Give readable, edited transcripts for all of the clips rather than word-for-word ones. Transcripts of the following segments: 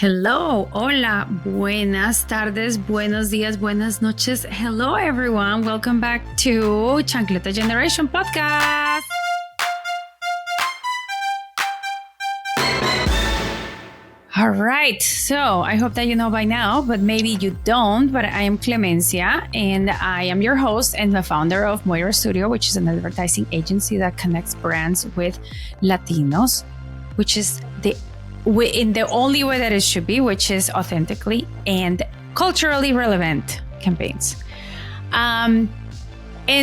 Hello, hola, buenas tardes, buenos días, buenas noches. Hello, everyone. Welcome back to Chancleta Generation Podcast. All right, so I hope that you know by now, but maybe you don't, but I am Clemencia, and I am your host and the founder of Moira Studio, which is an advertising agency that connects brands with Latinos, which is in the only way that it should be, which is authentically and culturally relevant campaigns. And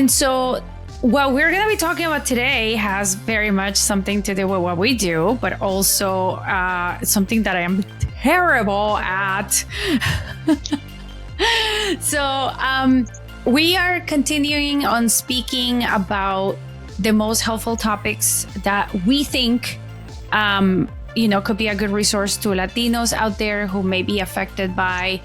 so what we're going to be talking about today has very much something to do with what we do, but also something that I am terrible at. So we are continuing on speaking about the most helpful topics that we think could be a good resource to Latinos out there who may be affected by,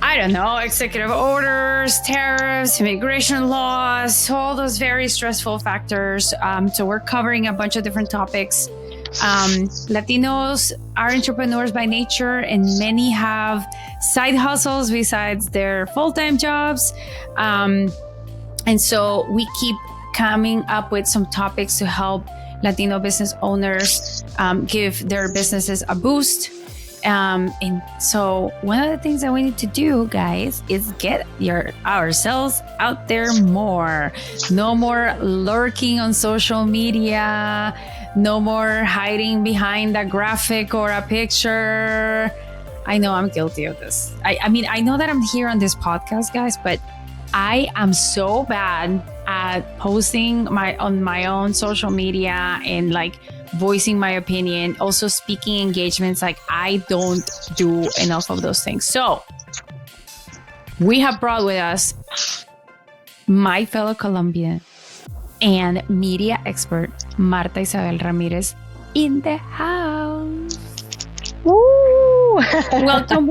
I don't know, executive orders, tariffs, immigration laws, all those very stressful factors. So we're covering a bunch of different topics. Latinos are entrepreneurs by nature, and many have side hustles besides their full-time jobs. And so we keep coming up with some topics to help Latino business owners give their businesses a boost. And so one of the things that we need to do, guys, is get ourselves out there more. No more lurking on social media. No more hiding behind a graphic or a picture. I know I'm guilty of this. I mean, I know that I'm here on this podcast, guys, but I am so bad at posting on my own social media and like voicing my opinion, also speaking engagements. Like, I don't do enough of those things. So we have brought with us my fellow Colombian and media expert, Marta Isabel Ramirez, in the house. Woo! Welcome.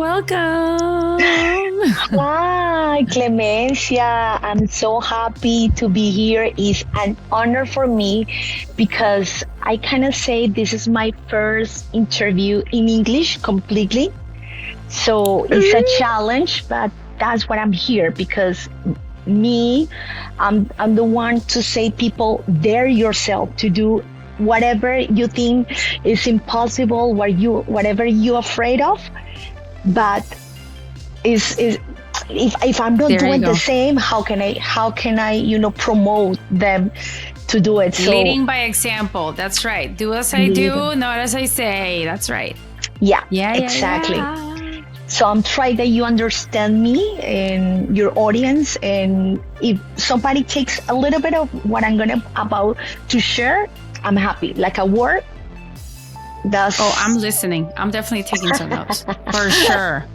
Hi, Clemencia. I'm so happy to be here. It's an honor for me because I kind of say this is my first interview in English completely. So it's a challenge, but that's what I'm here because I'm the one to say people, dare yourself to do whatever you think is impossible, whatever you're afraid of, but if I'm not doing the same, how can I promote them to do it? So, leading by example. That's right. Do as I do, not as I say. That's right. Yeah, exactly. Yeah. So I'm trying that you understand me and your audience, and if somebody takes a little bit of what I'm about to share, I'm happy. Like a word. I'm listening. I'm definitely taking some notes for sure.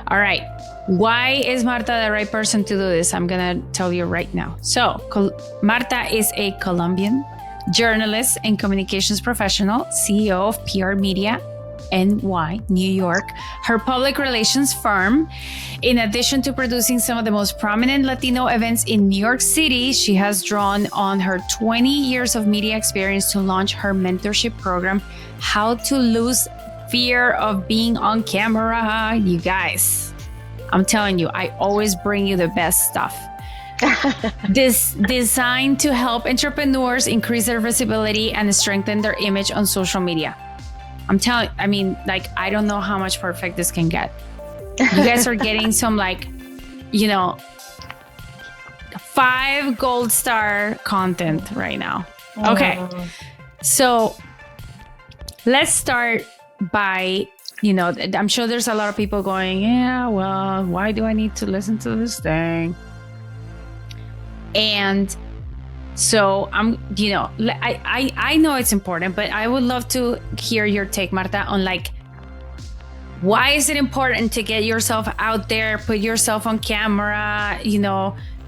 All right. Why is Marta the right person to do this? I'm going to tell you right now. So Marta is a Colombian journalist and communications professional, CEO of PR Media NY, New York, her public relations firm. In addition to producing some of the most prominent Latino events in New York City, she has drawn on her 20 years of media experience to launch her mentorship program, How to Lose Fear of Being on Camera. You guys, I'm telling you, I always bring you the best stuff. This designed to help entrepreneurs increase their visibility and strengthen their image on social media. I don't know how much perfect this can get. You guys are getting some 5 gold star content right now. Okay. So let's start by, I'm sure there's a lot of people going, yeah, well, why do I need to listen to this thing? And so I know it's important, but I would love to hear your take, Marta, on why is it important to get yourself out there, put yourself on camera,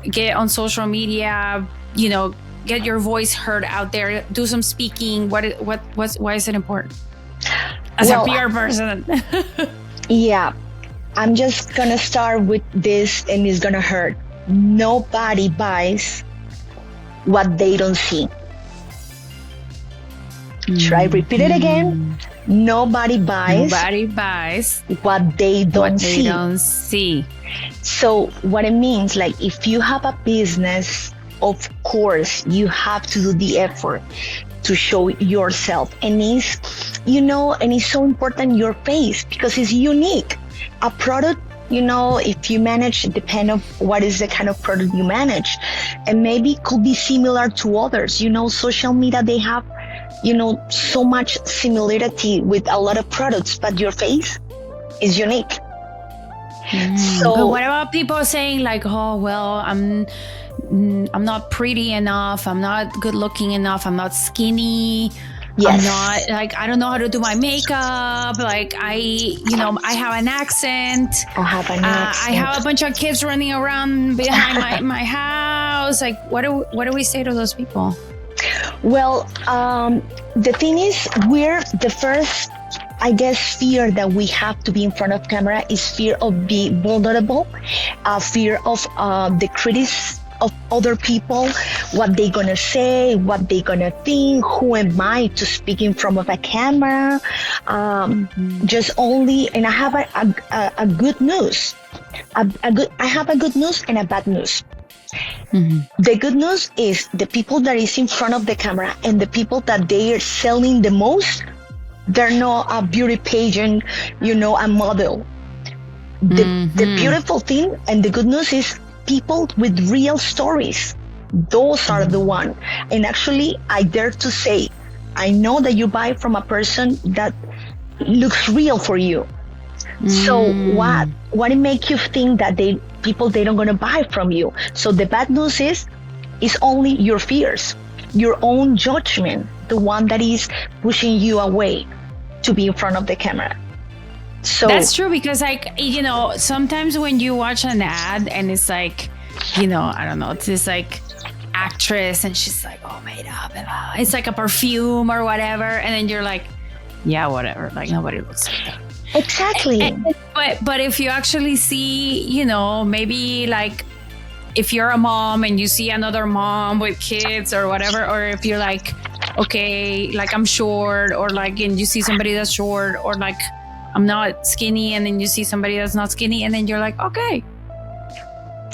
get on social media, get your voice heard out there, do some speaking. Why is it important as a PR person? Yeah, I'm just gonna start with this, and it's gonna hurt. Nobody buys what they don't see. Should I repeat it again? Nobody buys Nobody buys what they don't what they see. don't see. So what it means, like if you have a business, of course you have to do the effort to show yourself. And it's so important, your face, because it's unique. A product, if you manage, depend on what is the kind of product you manage, and maybe could be similar to others. Social media, they have, so much similarity with a lot of products, but your face is unique. But what about people saying like, oh, well, I'm not pretty enough, I'm not good looking enough, I'm not skinny, Yes. I'm not, like, I don't know how to do my makeup, like I have an accent, I have a bunch of kids running around behind my house. Like, what do we say to those people? Well, the thing is, we're the first, I guess, fear that we have to be in front of camera is fear of being vulnerable, fear of the critics of other people, what they gonna say, what they gonna think, who am I to speak in front of a camera, just only. And I have a good news. I have a good news and a bad news. The good news is the people that is in front of the camera and the people that they are selling the most, they're not a beauty pageant, a model. The beautiful thing and the good news is people with real stories. Those are the one. And actually, I dare to say, I know that you buy from a person that looks real for you. So what it make you think that they don't gonna buy from you? So the bad news is only your fears, your own judgment, the one that is pushing you away to be in front of the camera. So that's true, because like, sometimes when you watch an ad and it's like, I don't know, it's this like actress and she's like all made up and it's like a perfume or whatever, and then you're like, yeah, whatever, like nobody looks like that. Exactly. But if you actually see, maybe like if you're a mom and you see another mom with kids or whatever, or if you're like, okay, like I'm short, or like, and you see somebody that's short, or like I'm not skinny, and then you see somebody that's not skinny, and then you're like, okay.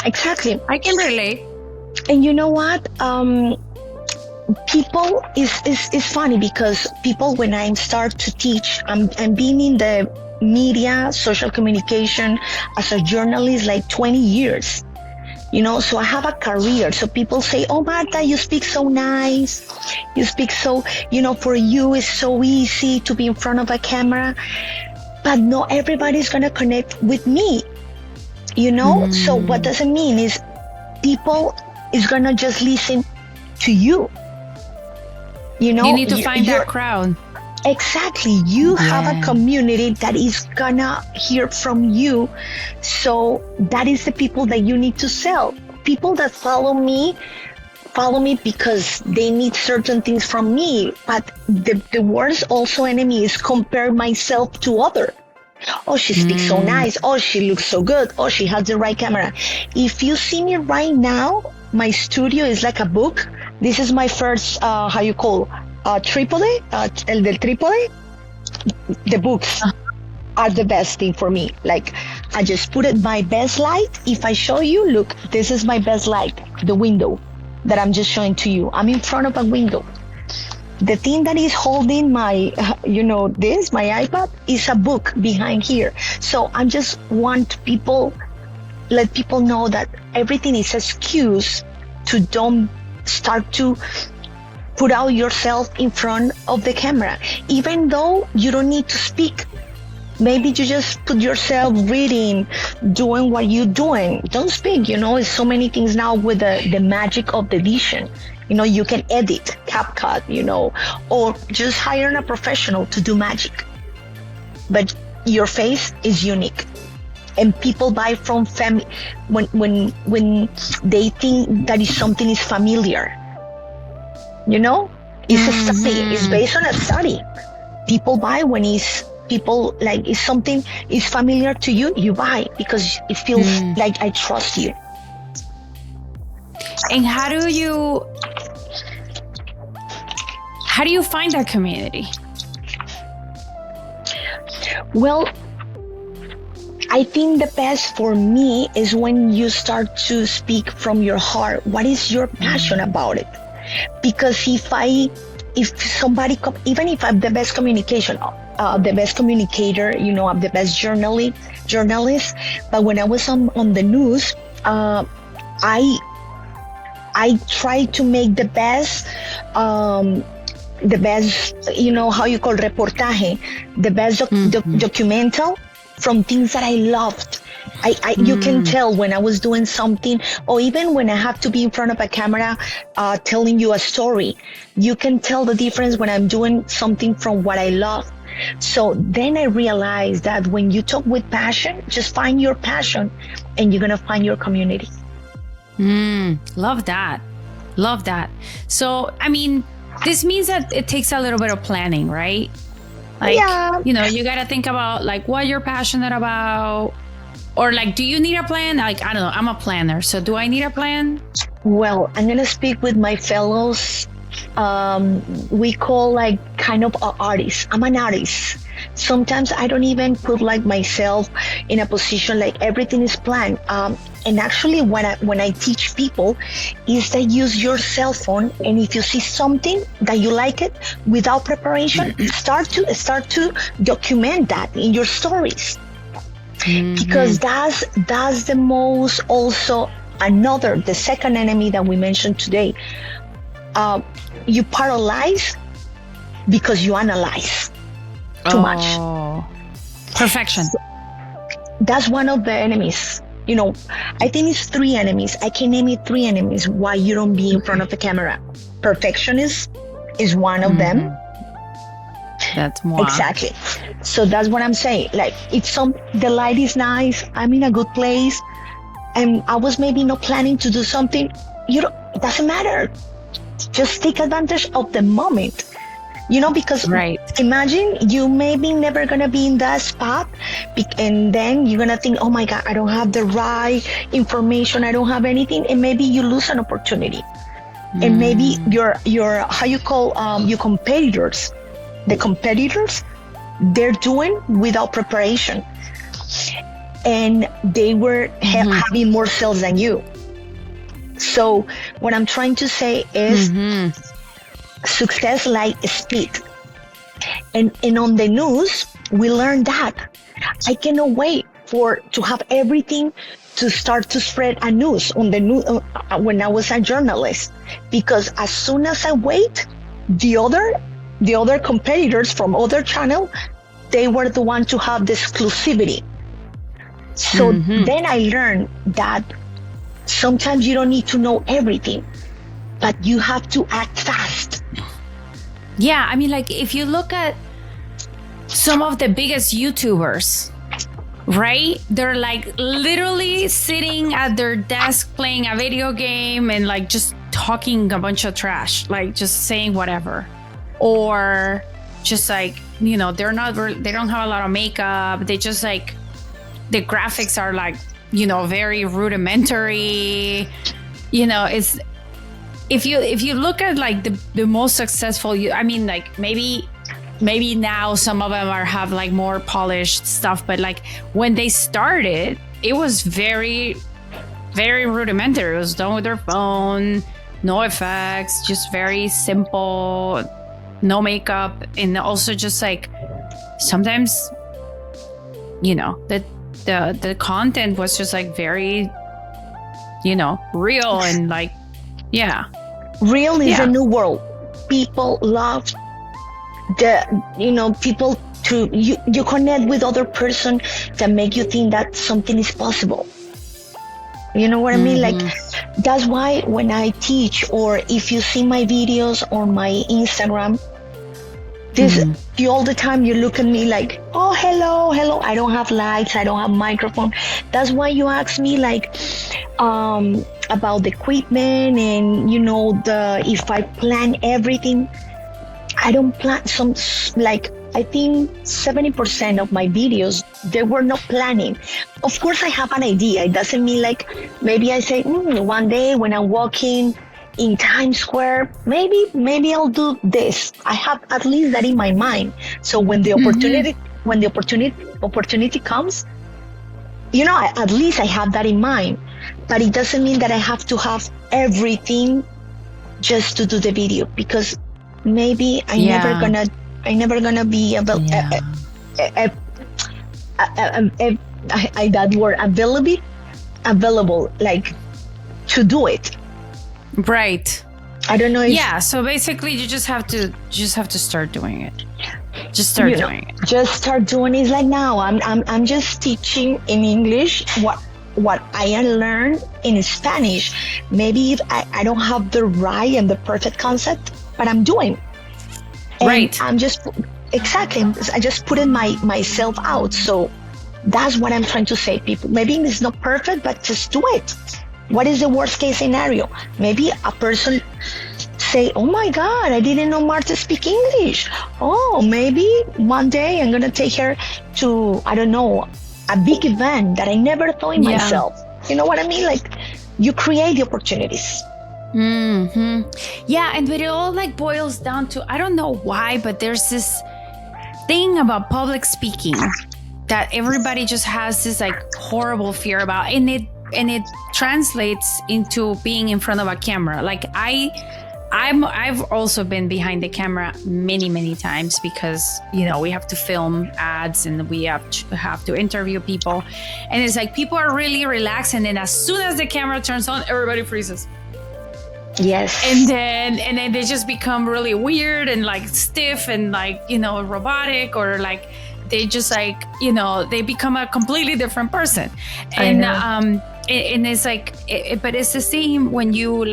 Exactly. I can relate. And you know what? People is funny, because people, when I start to teach, I'm being in the media, social communication as a journalist like 20 years. So I have a career. So people say, oh, Marta, you speak so nice. You speak so, for you it's so easy to be in front of a camera. But not everybody's going to connect with me, So what does it mean is people is going to just listen to you. You need to find that crowd. Exactly. You have a community that is going to hear from you. So that is the people that you need to sell. People that follow me because they need certain things from me. But the worst also enemy is compare myself to other. Oh, she speaks so nice. Oh, she looks so good. Oh, she has the right camera. If you see me right now, my studio is like a book. This is my first, tripode, el del trípode. The books are the best thing for me. Like, I just put it my best light. If I show you, look, this is my best light, the window that I'm just showing to you. I'm in front of a window. The thing that is holding my, my iPad is a book behind here. So I just want let people know that everything is an excuse to don't start to put out yourself in front of the camera. Even though you don't need to speak. Maybe you just put yourself reading, doing what you're doing. Don't speak, It's so many things now with the magic of the vision. You can edit, CapCut, or just hire a professional to do magic. But your face is unique. And people buy from family when they think that something is familiar. It's a study. It's based on a study. People buy when if something is familiar to you, you buy because it feels like I trust you. And how do you find that community? Well, I think the best for me is when you start to speak from your heart. What is your passion about it? Because if somebody, even if I'm the best the best communicator, I'm the best journalist. But when I was on the news, I try to make the best, how you call reportaje, the best documental from things that I loved. You can tell when I was doing something, or even when I have to be in front of a camera telling you a story, you can tell the difference when I'm doing something from what I love. So then I realized that when you talk with passion, just find your passion and you're going to find your community. Love that. Love that. So, I mean, this means that it takes a little bit of planning, right? Like, Yeah. You got to think about like what you're passionate about, or like, do you need a plan? Like, I don't know, I'm a planner. So do I need a plan? Well, I'm going to speak with my fellows. We call like kind of an artist. I'm an artist. Sometimes I don't even put like myself in a position like everything is planned. And actually when I teach people is that use your cell phone, and if you see something that you like it without preparation, start to document that in your stories. Because that's the most, also the second enemy that we mentioned today. You paralyze because you analyze too much. Perfection. That's one of the enemies. I think it's 3 enemies. I can name it 3 enemies why you don't be in front of the camera. Perfectionism is one of them. That's more. Exactly. So that's what I'm saying. Like, the light is nice, I'm in a good place, and I was maybe not planning to do something, it doesn't matter. Just take advantage of the moment, because right. Imagine you maybe never gonna be in that spot, and then you're gonna think, oh my God, I don't have the right information, I don't have anything, and maybe you lose an opportunity. And maybe your how you call your competitors, they're doing without preparation, and they were having more sales than you. So what I'm trying to say is success like speed. And on the news, we learned that. I cannot wait to have everything to start to spread a news on the news when I was a journalist. Because as soon as I wait, the other competitors from other channel, they were the one to have the exclusivity. So then I learned that sometimes you don't need to know everything, but you have to act fast. Yeah, I mean, like, if you look at some of the biggest YouTubers, right? They're like literally sitting at their desk playing a video game and like just talking a bunch of trash, like just saying whatever. Or just like, they don't have a lot of makeup. They just like, the graphics are like, very rudimentary. It's, if you look at like the most successful, I mean, like maybe now some of them have like more polished stuff, but like when they started, it was very, very rudimentary. It was done with their phone, no effects, just very simple, no makeup, and also just like sometimes, the content was just like very, real and like, yeah. Real is a new world. People love people to you connect with other person that make you think that something is possible. You know what I mean? Like, that's why when I teach, or if you see my videos on my Instagram, you all the time you look at me like, oh, hello. I don't have lights, I don't have microphone. That's why you ask me like about the equipment and if I plan everything. I don't plan I think 70% of my videos, they were not planning. Of course I have an idea. It doesn't mean like maybe I say one day when I'm walking in Times Square, maybe I'll do this. I have at least that in my mind. So when the when the opportunity comes, at least I have that in mind. But it doesn't mean that I have to have everything just to do the video, because maybe I never gonna be that word available, like, to do it. Right. I don't know if, so basically you just have to start doing it. Just start doing it. Just start doing it. Like now I'm just teaching in English what I learned in Spanish. Maybe if I don't have the right and the perfect concept, but I'm doing. And right. I'm just I just put in myself out. So that's what I'm trying to say, people. Maybe it's not perfect, but just do it. What is the worst case scenario? Maybe a person say, oh my God, I didn't know Marta speak English. Oh, maybe one day I'm going to take her to, I don't know, a big event that I never thought in myself. You know what I mean? Like, you create the opportunities. Mm-hmm. Yeah, and but it all like boils down to, I don't know why, but there's this thing about public speaking that everybody just has this like horrible fear about, and it translates into being in front of a camera. Like I've also been behind the camera many times, because we have to film ads and we have to interview people, and it's like people are really relaxed, and then as soon as the camera turns on, everybody freezes. Yes. And then they just become really weird and like stiff and like robotic, or like they just like they become a completely different person. And and it's like but it's the same when you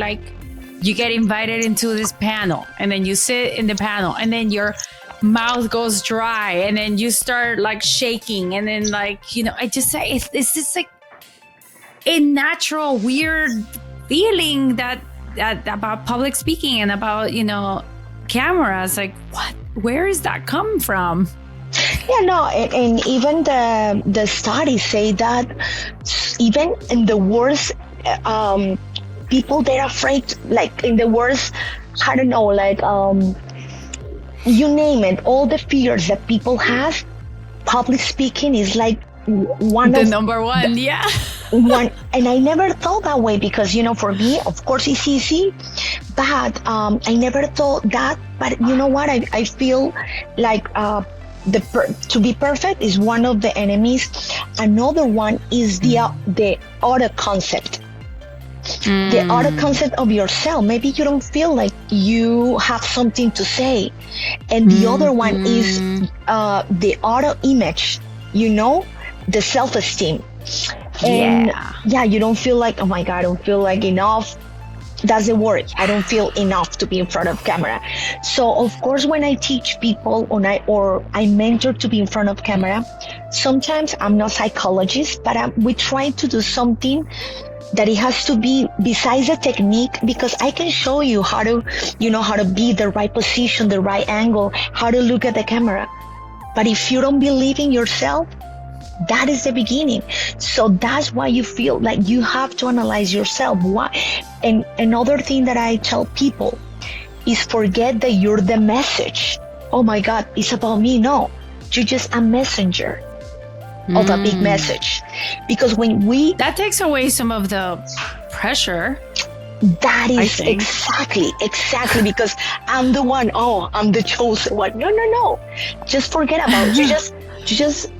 get invited into this panel, and then you sit in the panel, and then your mouth goes dry, and then you start like shaking, and then like I just say it's just like a natural weird feeling that about public speaking and about cameras. Like, where is that come from? And even the studies say that even in the worst people, they're afraid, like in the worst, I don't know, like you name it, all the fears that people have, public speaking is like number one. One. And I never thought that way, because for me, of course, it's easy, but I never thought that. But you know what, I feel like to be perfect is one of the enemies. Another one is the other concept. The other concept of yourself. Maybe you don't feel like you have something to say. And the other one is the other image, the self-esteem. And you don't feel like, oh my God, I don't feel like enough. That's the word. I don't feel enough to be in front of camera. So of course, when I teach people or I mentor to be in front of camera, sometimes I'm not a psychologist, but we try to do something that it has to be besides the technique, because I can show you how to be the right position, the right angle, how to look at the camera. But if you don't believe in yourself, that is the beginning. So that's why you feel like you have to analyze yourself. Why? And another thing that I tell people is forget that you're the message. Oh my God, it's about me. No, you're just a messenger of a big message. Because that takes away some of the pressure. That is exactly, because I'm the one. Oh, I'm the chosen one. No. Just forget about it.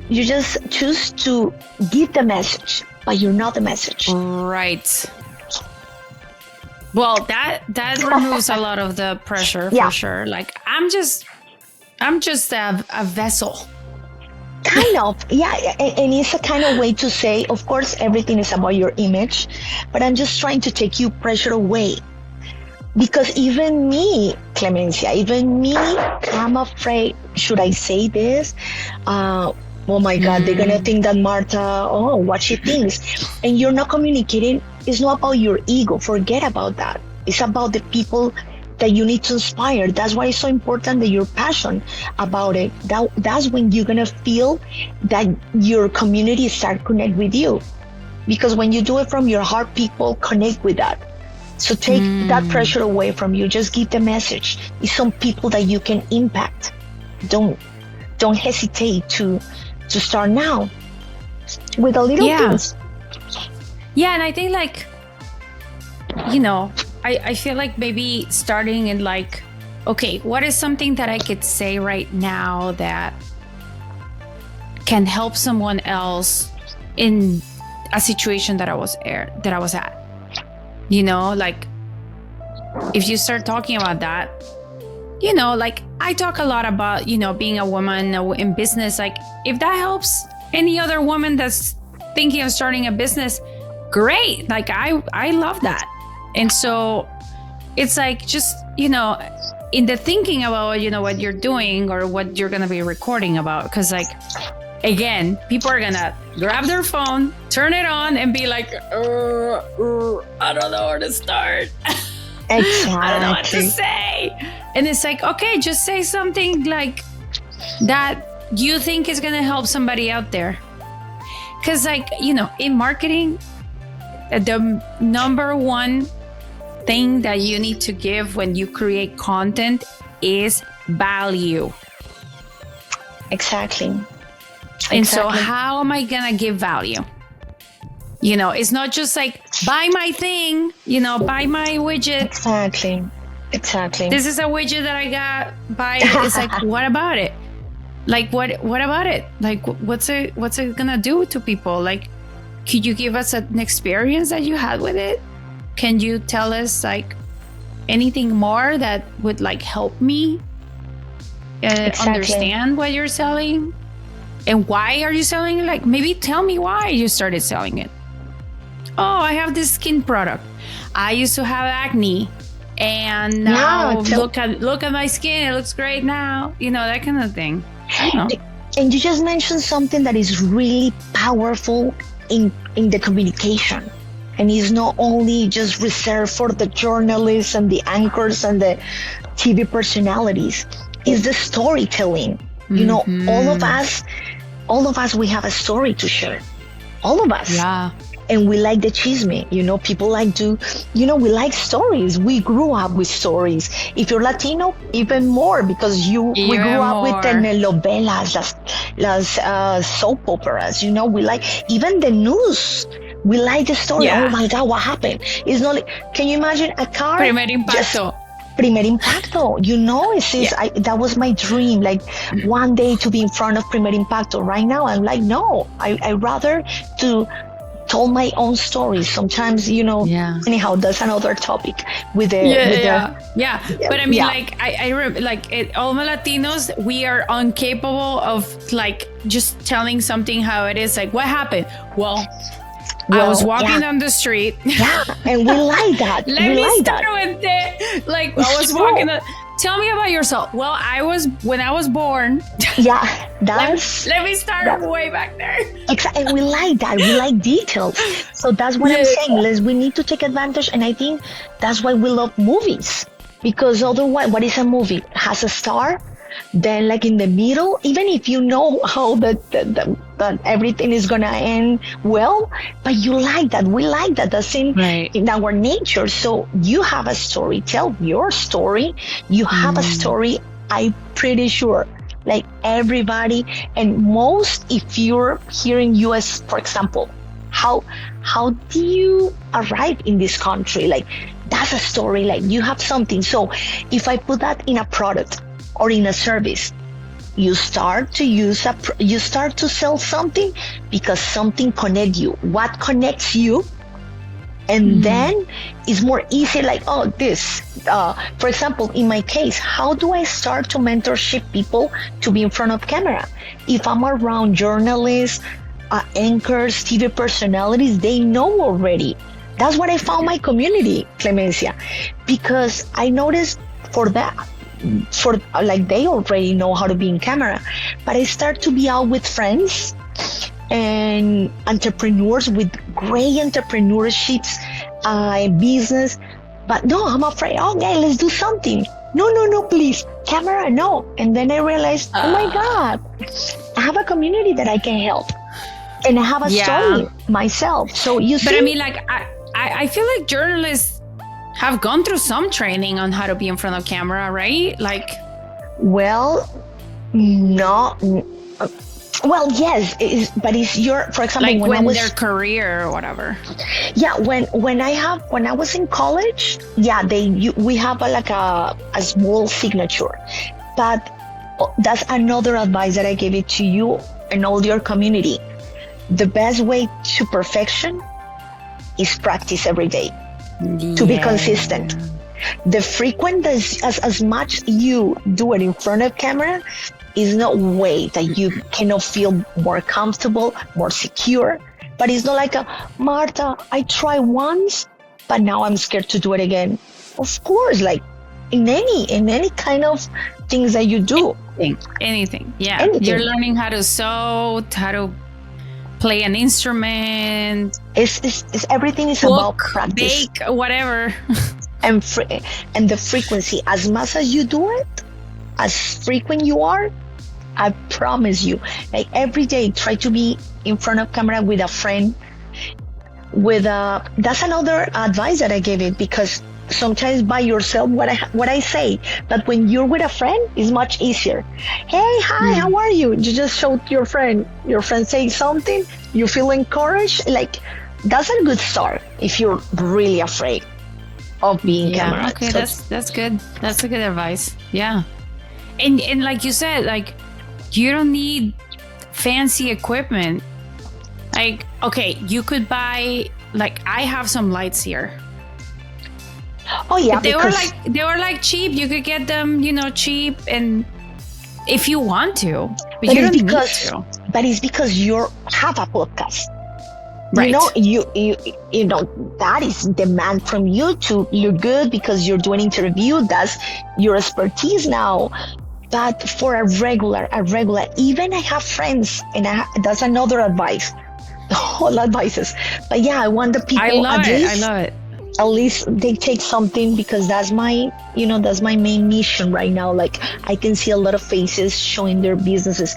You just choose to give the message, but you're not the message. Right. Well, that removes a lot of the pressure for sure. Like I'm just a vessel. Kind of, and it's a kind of way to say, of course, everything is about your image, but I'm just trying to take you pressure away. Because even me, Clemencia, I'm afraid, should I say this? Oh my God, they're gonna think that Marta, what she thinks. And you're not communicating. It's not about your ego. Forget about that. It's about the people that you need to inspire. That's why it's so important that you're passionate about it. That's when you're gonna feel that your community start connect with you. Because when you do it from your heart, people connect with that. So take that pressure away from you. Just give the message. It's some people that you can impact. Don't don't hesitate to start now with a little things. Yeah, and I think like, you know, I feel like maybe starting in like, okay, what is something that I could say right now that can help someone else in a situation that I was at? You know, like if you start talking about that, you know, like I talk a lot about, you know, being a woman in business. Like if that helps any other woman that's thinking of starting a business, great. Like I love that. And so it's like, just, you know, in the thinking about, you know, what you're doing or what you're going to be recording about. Because like, again, people are going to grab their phone, turn it on and be like, I don't know where to start. Exactly. I don't know what to say. And it's like, okay, just say something like that you think is going to help somebody out there. Because like, you know, in marketing, the number one thing that you need to give when you create content is value. Exactly. And so how am I going to give value? You know, it's not just like, buy my thing, you know, buy my widget. Exactly. This is a widget that I got, buy it. It's like, what about it? Like, what about it? Like, what's it going to do to people? Like, could you give us an experience that you had with it? Can you tell us like anything more that would like help me understand what you're selling? And why are you selling it? Like, maybe tell me why you started selling it. Oh, I have this skin product. I used to have acne, and now look at my skin. It looks great now. You know, that kind of thing. I don't know. And you just mentioned something that is really powerful in the communication. And it's not only just reserved for the journalists and the anchors and the TV personalities. It's the storytelling. You know, all of us, we have a story to share. All of us. Yeah. And we like the chisme, you know, people like to, you know, we like stories. We grew up with stories. If you're Latino, even more, because we grew up with telenovelas, las soap operas, you know, we like, even the news. We like the story. Yeah. Oh my God, what happened? It's not like, can you imagine a car? Primer impacto. Primer impacto. You know, that was my dream. Like one day to be in front of Primer impacto. Right now, I'm like, no, I rather to tell my own stories. Sometimes, you know, anyhow, that's another topic with the, But I mean, like, I like all the Latinos, we are incapable of like just telling something how it is. Like, what happened? Well, I was walking down the street. Yeah, and we like that. Let me start with it. Like, I was walking. Tell me about yourself. Well, when I was born. Yeah, that's. let me start way back there. Exactly, and we like that. We like details. So that's what I'm saying. We need to take advantage, and I think that's why we love movies. Because otherwise, what is a movie? It has a star. Then, like in the middle, even if you know how that everything is gonna end well, but you like that. We like that. That's in our nature. So you have a story. Tell your story. You have a story. I'm pretty sure. Like everybody, and most, if you're here in US, for example, how do you arrive in this country? Like that's a story. Like you have something. So if I put that in a product or in a service, you start to sell something because something connects you. What connects you? And then it's more easy, like, oh, this. For example, in my case, how do I start to mentorship people to be in front of camera? If I'm around journalists, anchors, TV personalities, they know already. That's what I found my community, Clemencia, because I noticed they already know how to be in camera, but I start to be out with friends and entrepreneurs with great entrepreneurships, business. But no, I'm afraid. Okay, let's do something. No, please, camera, no. And then I realized, oh my God, I have a community that I can help, and I have a story myself. So you see, but I mean, like, I feel like journalists have gone through some training on how to be in front of camera, right? Like, well, No. Well, yes, but it's your, for example, Like when I when was, their career or whatever. yeah, when I was in college, yeah, we have like a small signature, but that's another advice that I gave it to you and all your community. The best way to perfection is practice every day, to be consistent. The frequent as much you do it in front of camera is no way that you cannot feel more comfortable, more secure. But it's not like Marta, I tried once, but now I'm scared to do it again. Of course, like in any kind of things that you do. Anything. Yeah. Anything. You're learning how to sew, how to play an instrument. It's everything is cook, about practice. Bake, whatever. And the frequency. As much as you do it, as frequent you are, I promise you, like every day, try to be in front of camera with a friend. That's another advice that I gave it, because sometimes by yourself, what I say, but when you're with a friend, it's much easier. Hey, hi, how are you? You just show your friend. Your friend says something, you feel encouraged. Like that's a good start if you're really afraid of being camera. Okay, that's good. That's a good advice. Yeah. And like you said, like you don't need fancy equipment. Like, okay, you could buy, like I have some lights here. Oh yeah, they were like cheap. You could get them, cheap, and if you want to, but you don't need to. But it's because you have a podcast. Right. You know that is demand from you to look good because you're doing interview. That's your expertise now. But for a regular, even I have friends, and that's another advice. All advices. But yeah, I want the people. I love it. At least they take something, because that's my main mission right now. Like I can see a lot of faces showing their businesses.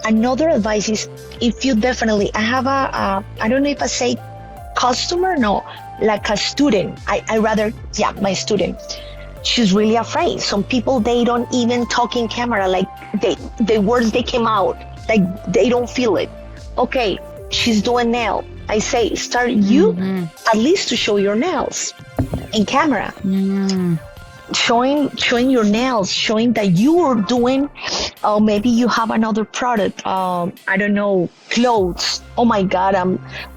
Another advice is, if you I have I don't know if I say customer, no, like a student. I rather, my student. She's really afraid. Some people, they don't even talk in camera. Like the words, they came out, like they don't feel it. Okay, she's doing nail. I say, start you at least to show your nails in camera. Showing your nails, showing that you are doing, maybe you have another product, I don't know, clothes. Oh my God,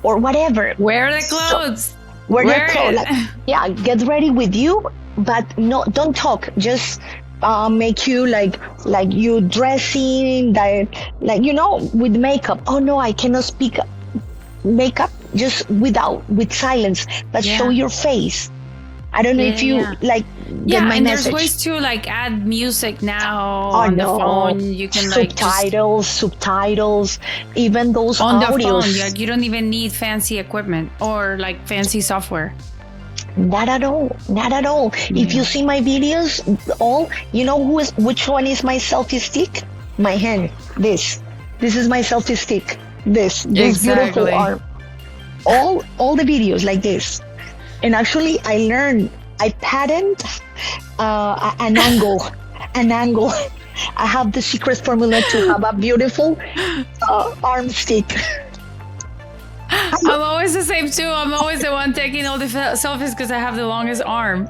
or whatever. Wear the clothes. So, wear the clothes. Like, get ready with you, but no, don't talk. Just make you like you dressing, like with makeup. Oh no, I cannot speak makeup, just with silence, but show your face. I don't know if you like get my and message. There's ways to like add music now on the phone. You can subtitles, even those on audios. The phone. Like you don't even need fancy equipment or like fancy software. Not at all. If you see my videos, which one is my selfie stick? My hand. This is my selfie stick. This beautiful arm. All the videos like this. And actually, I patent an angle. I have the secret formula to have a beautiful arm stick. I'm always the same too. I'm always the one taking all the selfies because I have the longest arm.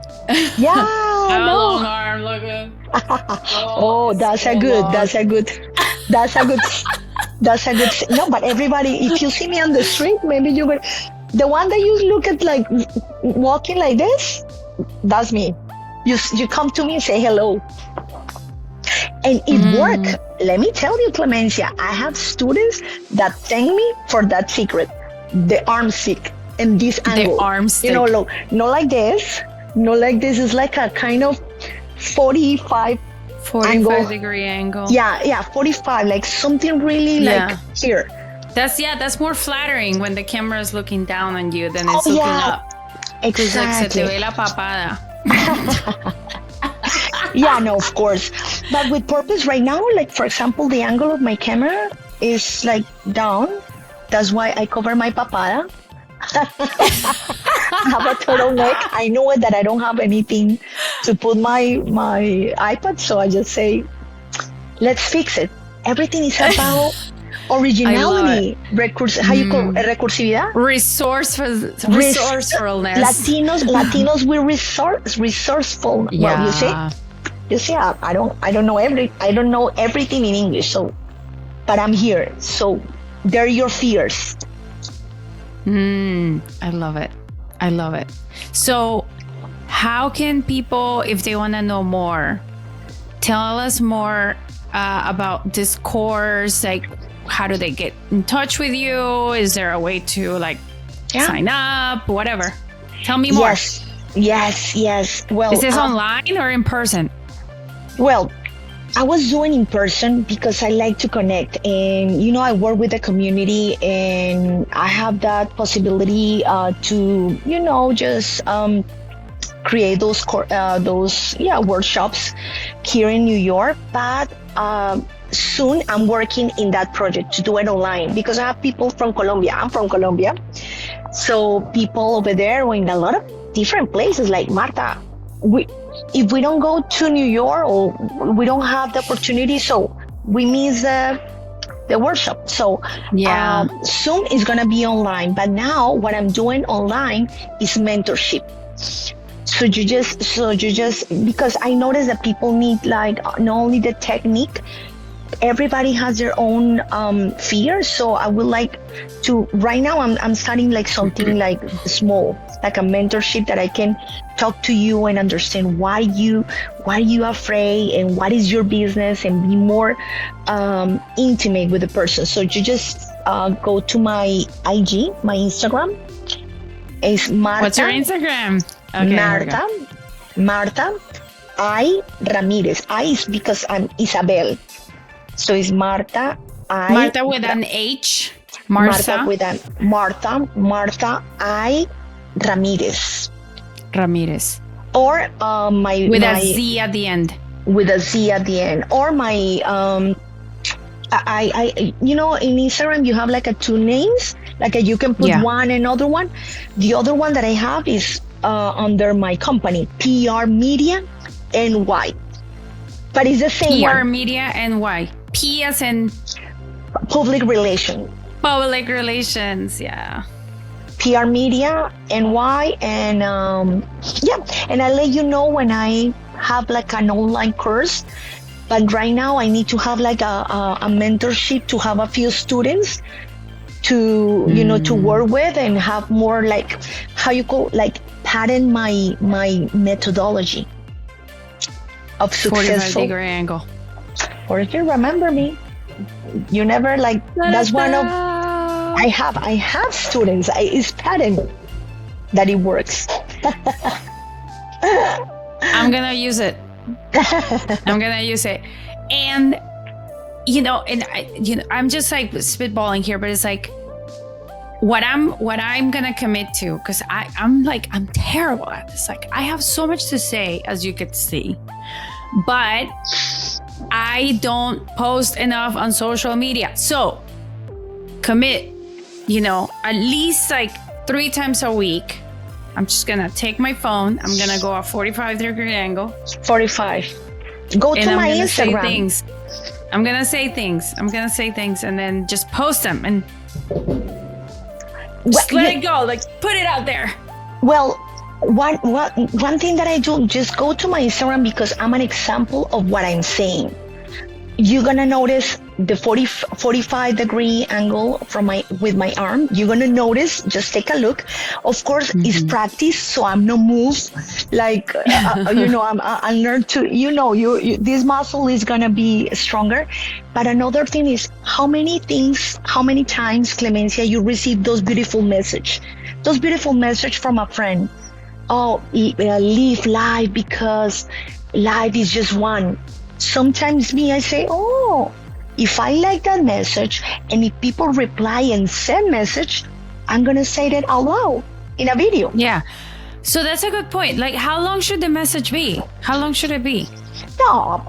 Yeah, I have a long arm. Look at. That's a good. No, but everybody, if you see me on the street, maybe you will. The one that you look at like walking like this, that's me. You come to me and say hello. And it worked. Let me tell you, Clemencia, I have students that thank me for that secret. The arm stick and this angle. The arm stick. Not like this. Not like this. It's like a kind of 45 degree angle. Yeah, 45, like something really like here. That's more flattering when the camera is looking down on you than it's looking up. Exactly. Like, se te ve la papada. Yeah, no, of course. But with purpose right now, like for example, the angle of my camera is like down. That's why I cover my papada. I have a turtleneck. I know that I don't have anything to put my iPad, so I just say, let's fix it. Everything is about originality, how you call it, recursividad, resourcefulness. Latinos, we're resourceful. Yeah. Well, you see, I don't know everything in English, so, but I'm here, so they're your fears. I love it. So, how can people, if they want to know more, tell us more about this course? Like, how do they get in touch with you? Is there a way to sign up? Whatever. Tell me more. Yes. Well, is this online or in person? Well, I was doing in person because I like to connect, and I work with the community, and I have that possibility to just create those workshops here in New York. But soon I'm working in that project to do it online, because I have people from Colombia. I'm from Colombia, so people over there were in a lot of different places. Like, Marta, if we don't go to New York, or we don't have the opportunity, so we miss the workshop. So soon it's gonna be online. But now what I'm doing online is mentorship. So you just because I notice that people need not only the technique, everybody has their own fears. So I would like to, right now I'm starting something small, like a mentorship, that I can talk to you and understand why you afraid, and what is your business, and be more intimate with the person. So you just go to my IG, my Instagram. It's Marta. What's your Instagram? Okay, Marta I Ramirez. I is because I'm Isabel. So it's Marta with an H. Marta I Ramirez. Or with a Z at the end. Or my I in Instagram you have two names, you can put one and other one. The other one that I have is under my company, PR Media NY, but it's the same PR one. Media NY. P as in public relations. Yeah. PR Media NY, and and I'll let you know when I have an online course. But right now I need to have a mentorship, to have a few students to to work with, and have more how you call pattern my methodology of successful 45-degree angle. Or if you remember me, you never that's one of I have students. It's pattern that it works. I'm gonna use it. And I'm just spitballing here, but it's what I'm gonna commit to, because I'm terrible at this. I have so much to say, as you could see, but I don't post enough on social media. So commit, at least 3 times a week. I'm just gonna take my phone. I'm gonna go a 45-degree angle. 45. Go to my Instagram. I'm gonna say things, and then just post them, and just let it go. Put it out there. Well, one thing that I do, just go to my Instagram, because I'm an example of what I'm saying. You're gonna notice the 45-degree angle with my arm. You're gonna notice. Just take a look. Of course, it's practice, so I'm no move. I learned to. This muscle is gonna be stronger. But another thing is, how many times, Clemencia, you receive those beautiful message from a friend. Oh, live life, because life is just one. Sometimes I say, oh, if I like that message, and if people reply and send message, I'm going to say that out loud in a video. Yeah. So that's a good point. How long should the message be? How long should it be? No,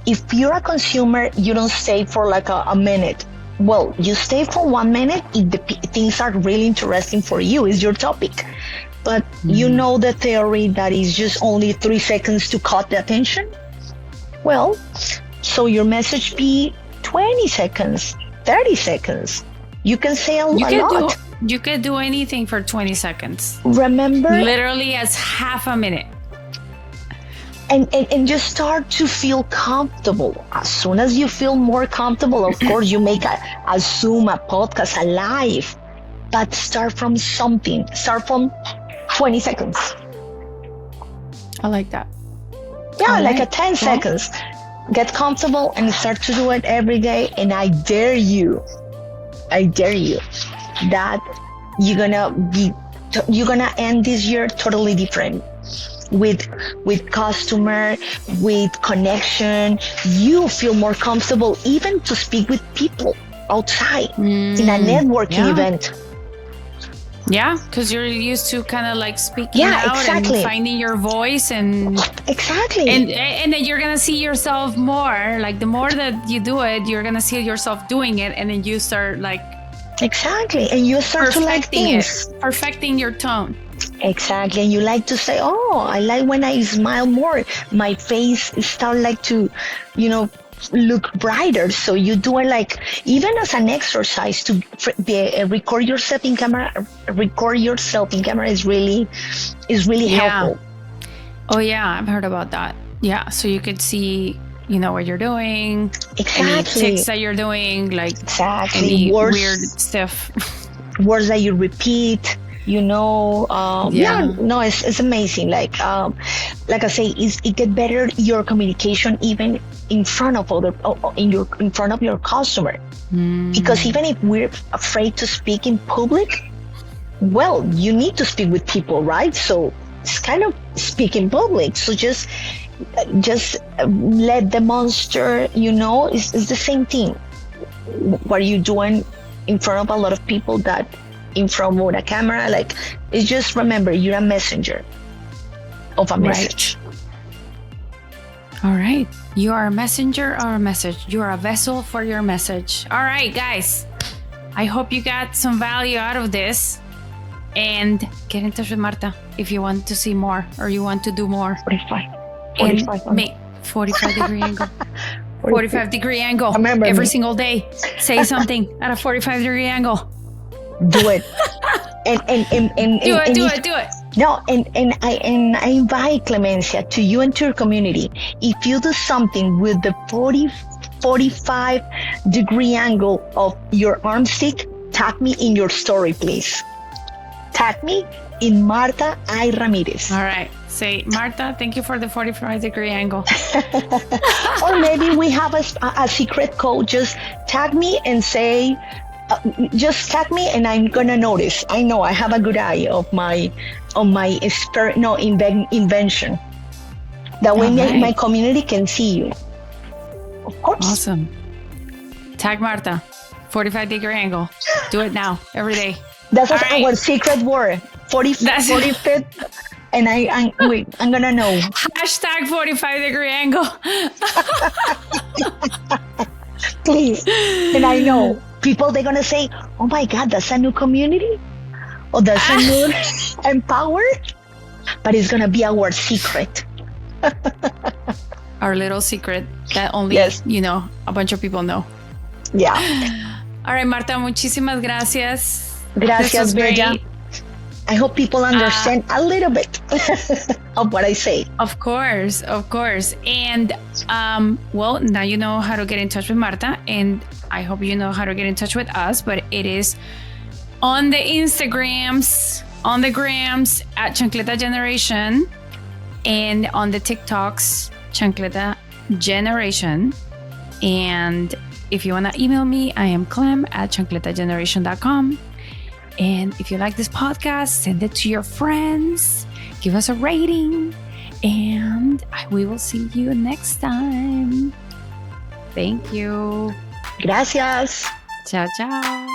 if you're a consumer, you don't stay for a minute. Well, you stay for 1 minute if the things are really interesting for you, is your topic. But the theory that is just only 3 seconds to cut the attention. Well, So your message be 20 seconds, 30 seconds. You can say a lot. You can do anything for 20 seconds. Remember? Literally as half a minute. And just start to feel comfortable. As soon as you feel more comfortable, of course, you make a Zoom, a podcast, a live. But start from something. Start from 20 seconds. I like that. Yeah, like a 10 seconds. Get comfortable and start to do it every day. And I dare you that you're gonna end this year totally different. With customer, with connection, you feel more comfortable even to speak with people outside in a networking event. Yeah, because you're used to kind of like speaking out and finding your voice and and then you're gonna see yourself more. Like the more that you do it, you're gonna see yourself doing it, and then you start like and you start to like things, perfecting your tone. Exactly, and you like to say, "Oh, I like when I smile more. My face start like to, look brighter." So you do it like even as an exercise to record yourself in camera. Record yourself in camera is really helpful. Oh yeah, I've heard about that. Yeah, so you could see, what you're doing, any tics that you're doing, like any weird stuff, words that you repeat. It's amazing. Like I say, it get better your communication even in front of in front of your customer. Because even if we're afraid to speak in public, well, you need to speak with people, right? So it's kind of speak in public. So just let the monster, it's the same thing. What are you doing in front of a lot of people that in front of a camera? Like, it's just remember, you're a messenger of a message. All right. You are a messenger or a message. You are a vessel for your message. All right, guys. I hope you got some value out of this. And get in touch with Marta if you want to see more or you want to do more. 45 and make 45-degree angle. 45-degree angle. Remember every single day. Say something at a 45-degree angle. Do it. and do it. No, and I invite Clemencia to you and to your community. If you do something with the 45-degree angle of your arm stick, tag me in your story, please. Tag me in Marta I. Ramirez. All right. Say, Marta, thank you for the 45-degree angle. Or maybe we have a secret code. Just tag me and say, just tag me and I'm gonna notice. I know I have a good eye of my invention. That way my community can see you. Of course. Awesome. Tag Marta, 45-degree angle. Do it now, every day. That's our secret word. 45. And I'm gonna know. Hashtag 45-degree angle. Please. And I know. People, they're going to say, oh my God, that's a new community? Or that's a new empowered? But it's going to be our secret. Our little secret that only, a bunch of people know. Yeah. All right, Marta, muchísimas gracias. Gracias, Bella. I hope people understand a little bit of what I say. Of course. And, now you know how to get in touch with Marta, and I hope you know how to get in touch with us, but it is on the Instagrams, on the grams at Chancleta Generation, and on the TikToks, Chancleta Generation. And if you want to email me, I am Clem at chancletageneration.com. And if you like this podcast, send it to your friends, give us a rating, and we will see you next time. Thank you. Gracias. Ciao, ciao.